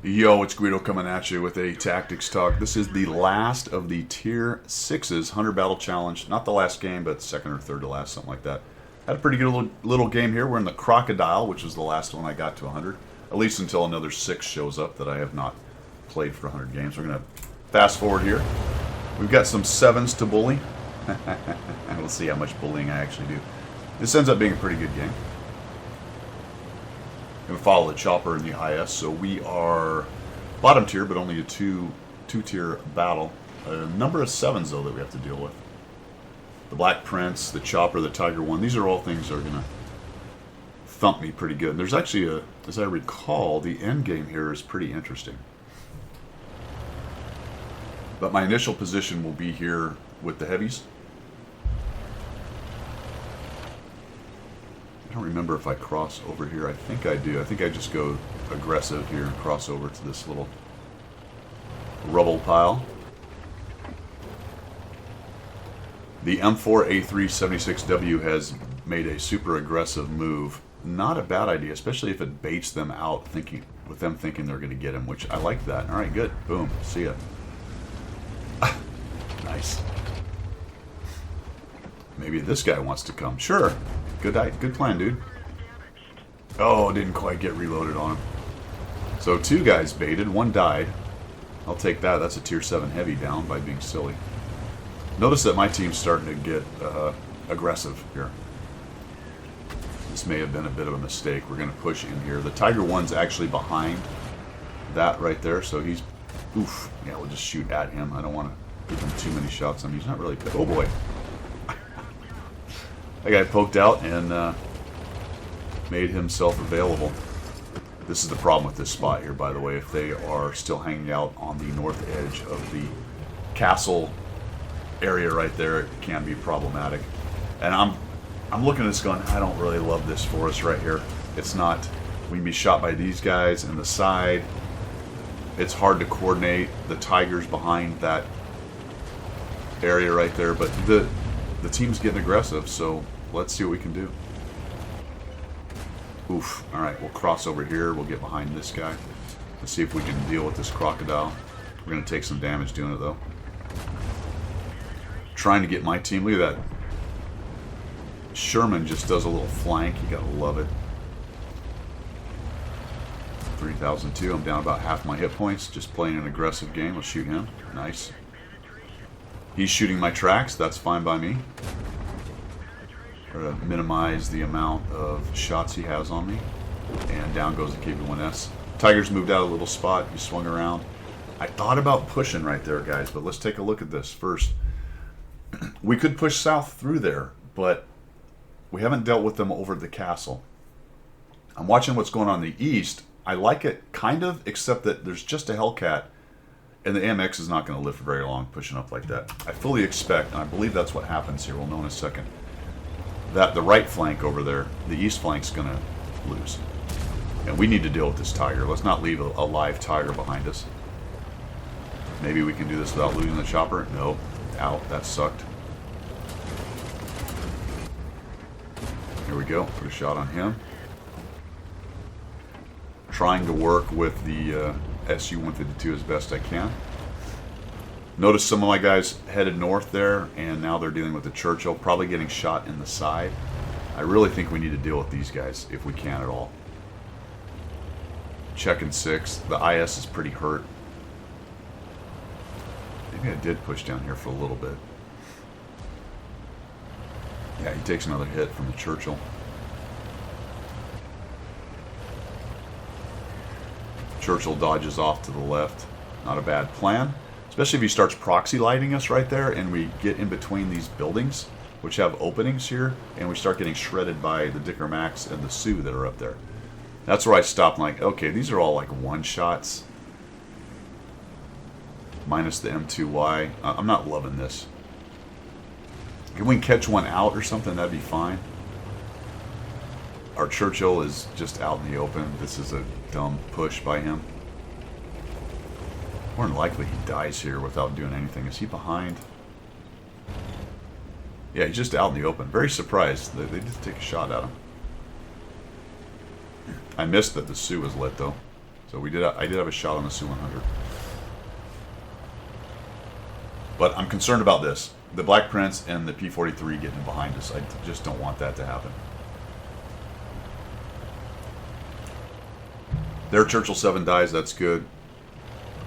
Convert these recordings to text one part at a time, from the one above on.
Yo, it's Guido coming at you with a Tactics Talk. This is the last of the Tier 6's 100 Battle Challenge. Not the last game, but second or third to last, something like that. Had a pretty good little game here. We're in the Crocodile, which was the last one I got to 100. At least until another 6 shows up that I have not played for 100 games. We're going to fast forward here. We've got some 7s to bully. We'll see how much bullying I actually do. This ends up being a pretty good game. Going to follow the chopper in the IS, so we are bottom tier, but only a two-tier battle. A number of 7s, though, that we have to deal with. The Black Prince, the chopper, the Tiger 1. These are all things that are going to thump me pretty good. And there's actually, as I recall, the end game here is pretty interesting. But my initial position will be here with the heavies. I don't remember if I cross over here. I think I do. I think I just go aggressive here and cross over to this little rubble pile. The M4A376W has made a super aggressive move. Not a bad idea, especially if it baits them out, with them thinking they're going to get him, which I like that. All right, good. Boom. See ya. Nice. Maybe this guy wants to come. Sure. Good plan, dude. Oh, didn't quite get reloaded on him. So 2 guys baited, 1 died. I'll take that. That's a tier 7 heavy down by being silly. Notice that my team's starting to get aggressive here. This may have been a bit of a mistake. We're going to push in here. The Tiger 1's actually behind that right there, so he's... Oof. Yeah, we'll just shoot at him. I don't want to give him too many shots. I mean, he's not really... Oh, boy. That guy poked out and made himself available. This is the problem with this spot here, by the way. If they are still hanging out on the north edge of the castle area right there, it can be problematic. And I'm looking at this going, I don't really love this for us right here. It's not. We can be shot by these guys in the side. It's hard to coordinate. The Tiger's behind that area right there, but the team's getting aggressive, so let's see what we can do. Oof. Alright, we'll cross over here. We'll get behind this guy. Let's see if we can deal with this crocodile. We're going to take some damage doing it, though. Trying to get my team. Look at that. Sherman just does a little flank. You got to love it. 3002. I'm down about half my hit points. Just playing an aggressive game. Let's shoot him. Nice. He's shooting my tracks. That's fine by me. Try to minimize the amount of shots he has on me. And down goes the KV-1S. Tiger's moved out a little spot. He swung around. I thought about pushing right there, guys, but let's take a look at this first. We could push south through there, but we haven't dealt with them over the castle. I'm watching what's going on in the east. I like it, kind of, except that there's just a Hellcat. And the AMX is not going to live for very long pushing up like that. I fully expect, and I believe that's what happens here, we'll know in a second, that the right flank over there, the east flank's going to lose. And we need to deal with this Tiger. Let's not leave a live Tiger behind us. Maybe we can do this without losing the chopper. Nope. Out. That sucked. Here we go. Put a shot on him. Trying to work with the SU-152 as best I can. Notice some of my guys headed north there, and now they're dealing with the Churchill, probably getting shot in the side. I really think we need to deal with these guys, if we can at all. Checking 6. The IS is pretty hurt. Maybe I did push down here for a little bit. Yeah, he takes another hit from the Churchill. Churchill dodges off to the left. Not a bad plan. Especially if he starts proxy lighting us right there and we get in between these buildings, which have openings here, and we start getting shredded by the Dicker Max and the Sioux that are up there. That's where I stopped and like, okay, these are all like one-shots. Minus the M2Y. I'm not loving this. If we can catch one out or something, that'd be fine. Our Churchill is just out in the open. This is a dumb push by him. More than likely he dies here without doing anything. Is he behind? Yeah, he's just out in the open. Very surprised. They just take a shot at him. I missed that the Sioux was lit, though. So I did have a shot on the Su-100. But I'm concerned about this. The Black Prince and the P-43 getting behind us. I just don't want that to happen. Their Churchill 7 dies, that's good.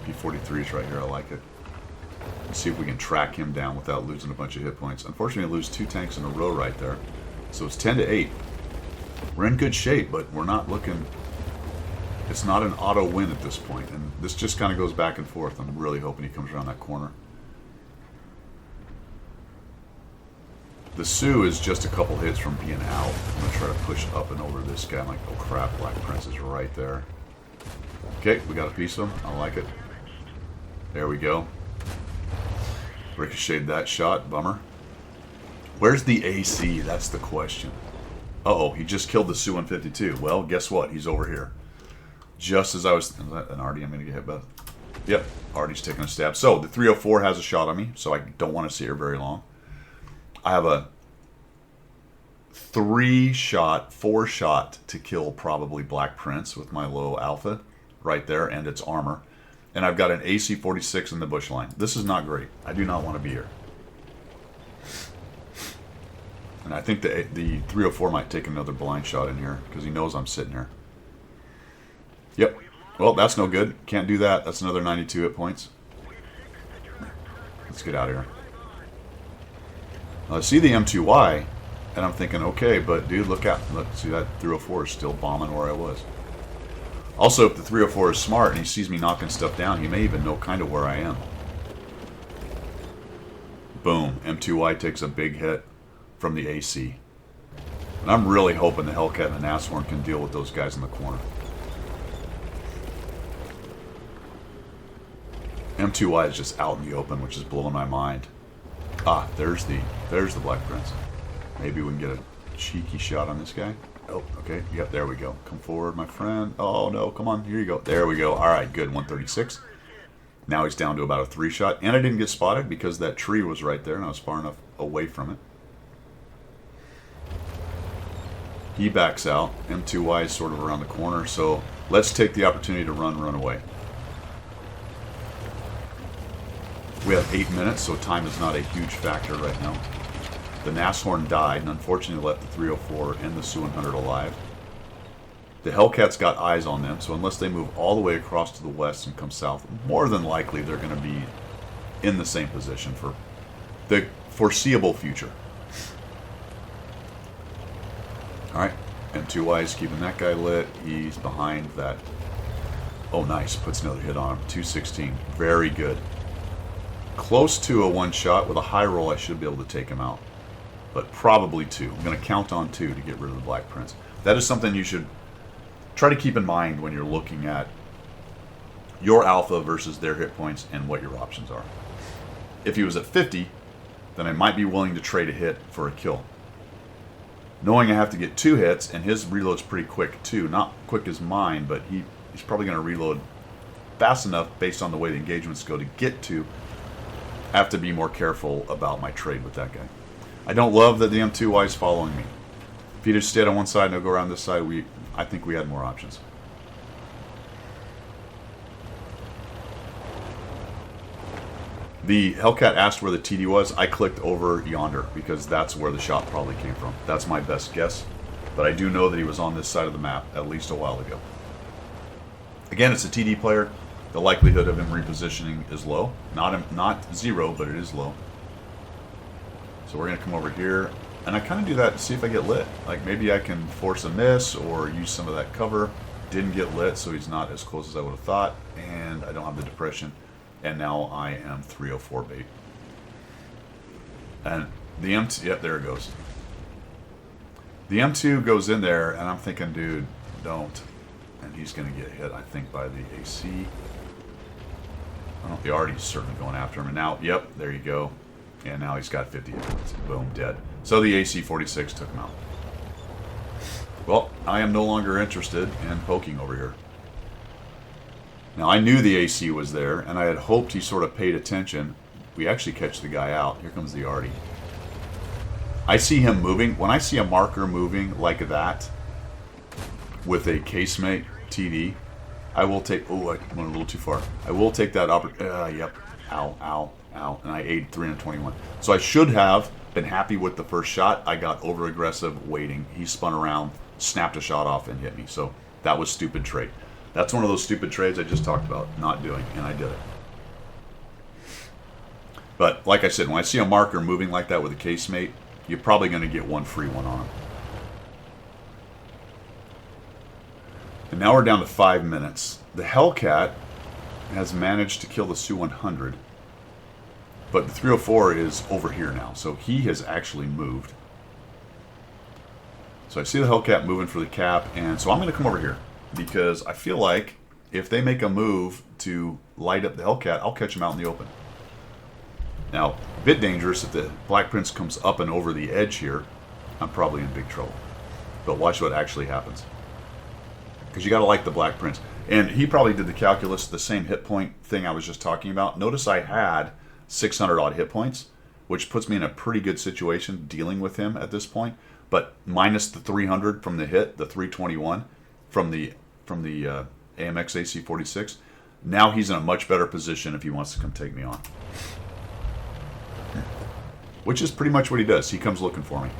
P-43 is right here, I like it. Let's see if we can track him down without losing a bunch of hit points. Unfortunately, I lose 2 tanks in a row right there. So it's 10-8. We're in good shape, but we're not looking... It's not an auto win at this point, and this just kind of goes back and forth. I'm really hoping he comes around that corner. The Sioux is just a couple hits from being out. I'm going to try to push up and over this guy. I'm like, oh crap, Black Prince is right there. Okay, we got a piece of him. I like it. There we go. Ricocheted that shot. Bummer. Where's the AC? That's the question. Uh-oh, he just killed the Su-152. Well, guess what? He's over here. Just as I was... Is that an Artie I'm going to get hit by? Yep, Artie's taking a stab. So, the 304 has a shot on me, so I don't want to see her very long. I have a 4-shot to kill probably Black Prince with my low alpha right there and its armor. And I've got an AC-46 in the bush line. This is not great. I do not want to be here. And I think the 304 might take another blind shot in here because he knows I'm sitting here. Yep. Well, that's no good. Can't do that. That's another 92 hit points. Let's get out of here. I see the M2Y, and I'm thinking, okay, but dude, look out. Look, see that 304 is still bombing where I was. Also, if the 304 is smart and he sees me knocking stuff down, he may even know kind of where I am. Boom. M2Y takes a big hit from the AC. And I'm really hoping the Hellcat and the Nashorn can deal with those guys in the corner. M2Y is just out in the open, which is blowing my mind. Ah, there's the Black Prince. Maybe we can get a cheeky shot on this guy. Oh, okay. Yep, there we go. Come forward, my friend. Oh, no. Come on. Here you go. There we go. All right, good. 136. Now he's down to about a 3-shot. And I didn't get spotted because that tree was right there and I was far enough away from it. He backs out. M2Y is sort of around the corner. So let's take the opportunity to run away. We have 8 minutes, so time is not a huge factor right now. The Nashorn died, and unfortunately left the 304 and the Su-100 alive. The Hellcat's got eyes on them, so unless they move all the way across to the west and come south, more than likely they're going to be in the same position for the foreseeable future. Alright, M2Y is keeping that guy lit. He's behind that. Oh, nice. Puts another hit on him. 216. Very good. Close to a 1-shot. With a high roll, I should be able to take him out. But probably 2. I'm going to count on 2 to get rid of the Black Prince. That is something you should try to keep in mind when you're looking at your alpha versus their hit points and what your options are. If he was at 50, then I might be willing to trade a hit for a kill. Knowing I have to get 2 hits, and his reload's pretty quick too. Not quick as mine, but he's probably going to reload fast enough based on the way the engagements go to get to. Have to be more careful about my trade with that guy. I don't love that the M2Y is following me. If he just stayed on one side and I'll go around this side, I think we had more options. The Hellcat asked where the TD was. I clicked over yonder because that's where the shot probably came from. That's my best guess. But I do know that he was on this side of the map at least a while ago. Again, it's a TD player. The likelihood of him repositioning is low. Not 0, but it is low. So we're going to come over here. And I kind of do that to see if I get lit. Like maybe I can force a miss or use some of that cover. Didn't get lit, so he's not as close as I would have thought. And I don't have the depression. And now I am 304 bait. And the M2, yep, there it goes. The M2 goes in there, and I'm thinking, dude, don't. And he's going to get hit, I think, by the AC. Oh, the Artie's certainly going after him. And now, yep, there you go. And now he's got 50 hits. Boom, dead. So the AC-46 took him out. Well, I am no longer interested in poking over here. Now, I knew the AC was there, and I had hoped he sort of paid attention. We actually catch the guy out. Here comes the Artie. I see him moving. When I see a marker moving like that with a casemate TD, I will take... Oh, I went a little too far. I will take that opportunity. Yep. Ow, ow, ow. And I ate 321. So I should have been happy with the first shot. I got over-aggressive waiting. He spun around, snapped a shot off, and hit me. So that was stupid trade. That's one of those stupid trades I just talked about not doing, and I did it. But like I said, when I see a marker moving like that with a casemate, you're probably going to get one free one on him. And now we're down to 5 minutes. The Hellcat has managed to kill the Su-100, but the 304 is over here now, so he has actually moved. So I see the Hellcat moving for the cap, and so I'm going to come over here, because I feel like if they make a move to light up the Hellcat, I'll catch them out in the open. Now, a bit dangerous if the Black Prince comes up and over the edge here. I'm probably in big trouble. But watch what actually happens. Because you got to like the Black Prince. And he probably did the calculus, the same hit point thing I was just talking about. Notice I had 600 odd hit points, which puts me in a pretty good situation dealing with him at this point. But minus the 300 from the hit, the 321 from the AMX AC-46, now he's in a much better position if he wants to come take me on. Which is pretty much what he does. He comes looking for me.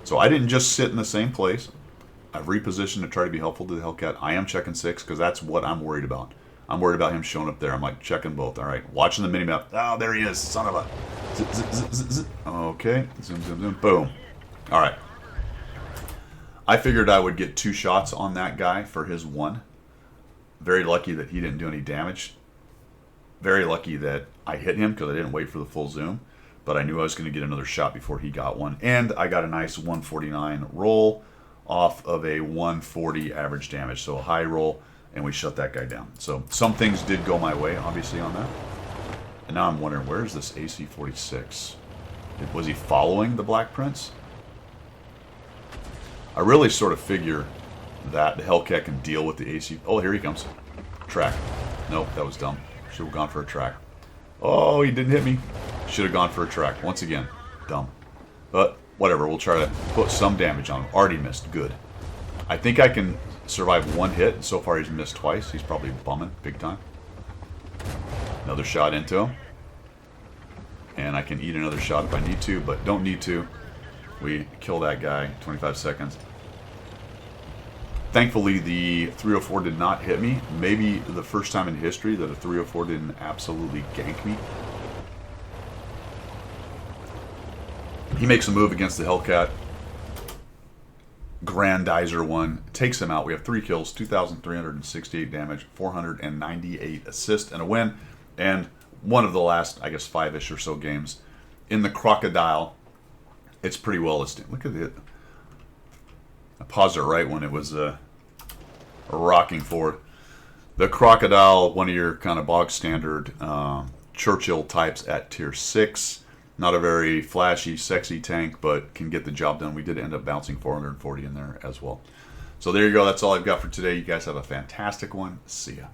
So I didn't just sit in the same place. I've repositioned to try to be helpful to the Hellcat. I am checking 6 because that's what I'm worried about. I'm worried about him showing up there. I'm like checking both. All right, watching the minimap. Oh, there he is. Son of a... Okay. Zoom, zoom, zoom. Boom. All right. I figured I would get 2 shots on that guy for his 1. Very lucky that he didn't do any damage. Very lucky that I hit him because I didn't wait for the full zoom. But I knew I was going to get another shot before he got one. And I got a nice 149 roll off of a 140 average damage. So a high roll, and we shut that guy down. So some things did go my way, obviously, on that. And now I'm wondering, where is this AC-46? Was he following the Black Prince? I really sort of figure that the Hellcat can deal with the AC... Oh, here he comes. Track. Nope, that was dumb. Should have gone for a track. Oh, he didn't hit me. Should have gone for a track. Once again, dumb. But whatever, we'll try to put some damage on him. Already missed. Good. I think I can survive 1 hit. So far he's missed twice. He's probably bumming big time. Another shot into him. And I can eat another shot if I need to, but don't need to. We kill that guy. 25 seconds. Thankfully, the 304 did not hit me. Maybe the first time in history that a 304 didn't absolutely gank me. He makes a move against the Hellcat. Grandizer one. Takes him out. We have 3 kills, 2,368 damage, 498 assists, and a win. And one of the last, I guess, 5-ish or so games in the Crocodile. It's pretty well esteemed. Look at it. I paused it right when it was rocking forward. The Crocodile, one of your kind of bog standard Churchill types at tier 6. Not a very flashy, sexy tank, but can get the job done. We did end up bouncing 440 in there as well. So there you go. That's all I've got for today. You guys have a fantastic one. See ya.